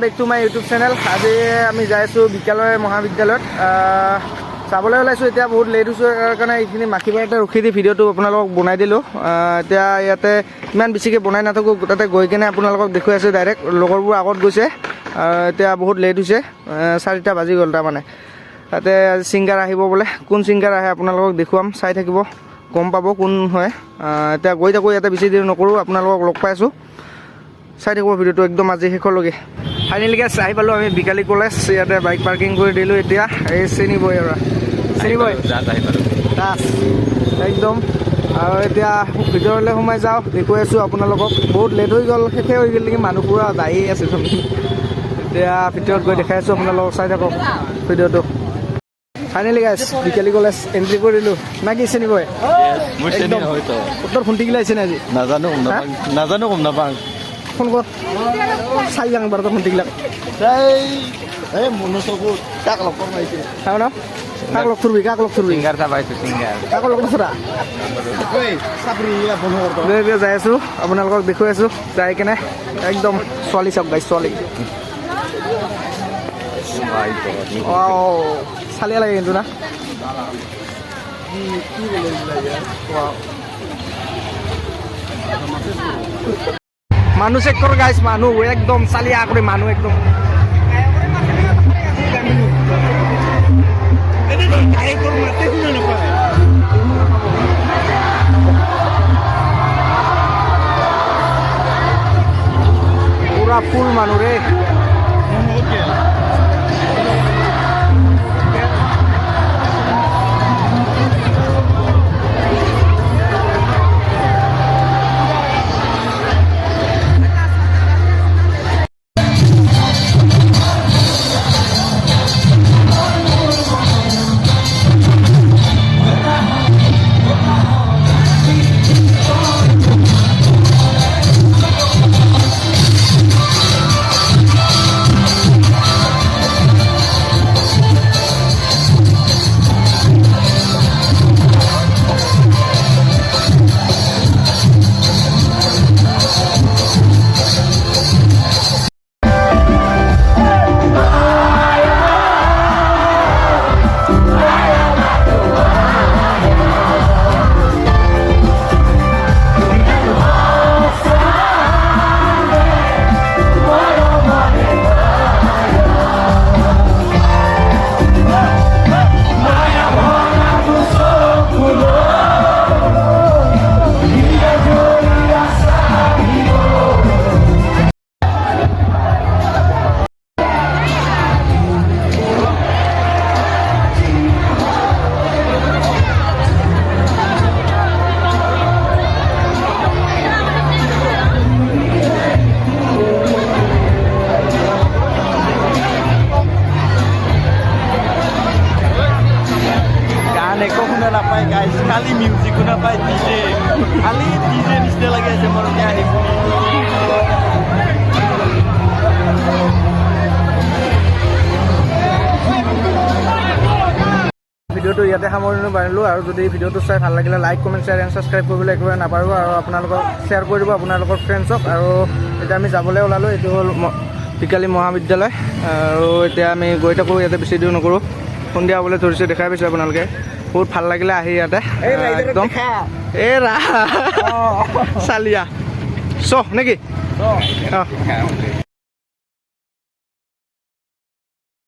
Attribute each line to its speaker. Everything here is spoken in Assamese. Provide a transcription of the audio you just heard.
Speaker 1: Back to my YouTube channel. আজি আমি যাই আছোঁ বিদ্যালয় মহাবিদ্যালয়ত চাবলৈ ওলাইছোঁ। এতিয়া বহুত লেট হৈছোঁ কাৰণে এইখিনি মাখিবাৰীতে ৰখি দি ভিডিঅ'টো আপোনালোকক বনাই দিলোঁ। এতিয়া ইয়াতে ইমান বেছিকৈ বনাই নাথাকোঁ, তাতে গৈ কিনে আপোনালোকক দেখুৱাই আছোঁ ডাইৰেক্ট। লগৰবোৰ আগত গৈছে, এতিয়া বহুত লেট হৈছে, 4টা বাজি গ'ল। তাৰমানে তাতে ছিংগাৰ আহিব বোলে। কোন ছিংগাৰ আহে আপোনালোকক দেখুৱাম, চাই থাকিব, গম পাব কোন হয়। এতিয়া গৈ থাকোঁ, ইয়াতে বেছি দেৰি নকৰোঁ, আপোনালোকক লগ পাই আছোঁ, চাই থাকিব ভিডিঅ'টো একদম আজি শেষলৈকে। ফাইনেলি গাইছ আহি পালোঁ আমি বিকালী কলেজ। ইয়াতে বাইক পাৰ্কিং কৰি দিলোঁ। এতিয়া এই চিনিবই আৰু চিনিবই দাস একদম। আৰু এতিয়া ভিতৰলৈ সোমাই যাওঁ, দেখুৱাই আছোঁ আপোনালোকক। বহুত লেট হৈ গ'ল, শেষে হৈ গ'ল নেকি, মানুহ পুৰা যায়েই আছে তুমি। এতিয়া ভিতৰত গৈ দেখাই আছোঁ আপোনালোকক, চাই থাকক ভিডিঅ'টো। ফাইনেলি গাইছ বিকালী কলেজ এণ্ট্ৰি কৰিলোঁ। না কি চিনিবই একদম উত্তৰ খুন্তিগিলা আহিছে নে আজি নাজানো, গম নাপাওঁ। ফোন ক'ত চাই যাওঁ বাৰু তোৰ খুন্তিগিলাক কাক লগ পাইছে চাওঁ ন, কাক লগ ধৰবি, কাক লগ ধৰবি, কাক লগ ধৰা। যাই আছোঁ, আপোনালোকক দেখুৱাই আছোঁ যাই কেনে। একদম ছোৱালী চাওক গাইছ, ছোৱালী চালিয়া লাগে কিন্তু না। মানুহ চেক কৰ গাইছ, মানুহ একদম চালিয়া কৰি, মানুহ একদম পুৰা ফুল মানুহ ৰে। একো শুনা নাপায় গাইছ, খালি মিউজিক শুনা পায়, ডিজে খালি ডিজে নিচিনা লাগি আছে মোৰ আনি। ভিডিঅ'টো ইয়াতে সামৰণি মাৰিলোঁ। আৰু যদি ভিডিঅ'টো চাই ভাল লাগিলে like, comment, share and subscribe কৰিবলৈ একেবাৰে নাপাহৰিব। আৰু আপোনালোকক শ্বেয়াৰ কৰি দিব আপোনালোকৰ ফ্ৰেণ্ডছক। আৰু এতিয়া আমি যাবলৈ ওলালোঁ, এইটো হ'ল বিকালী মহাবিদ্যালয়। আৰু এতিয়া আমি গৈ থাকোঁ, ইয়াতে বেছি দেৰি নকৰোঁ, সন্ধিয়া হ'বলৈ ধৰিছে, দেখাই পাইছে আপোনালোকে। বহুত ভাল লাগিলে আহি ইয়াতে একদম। এই ৰা চালিয়া চ নেকি?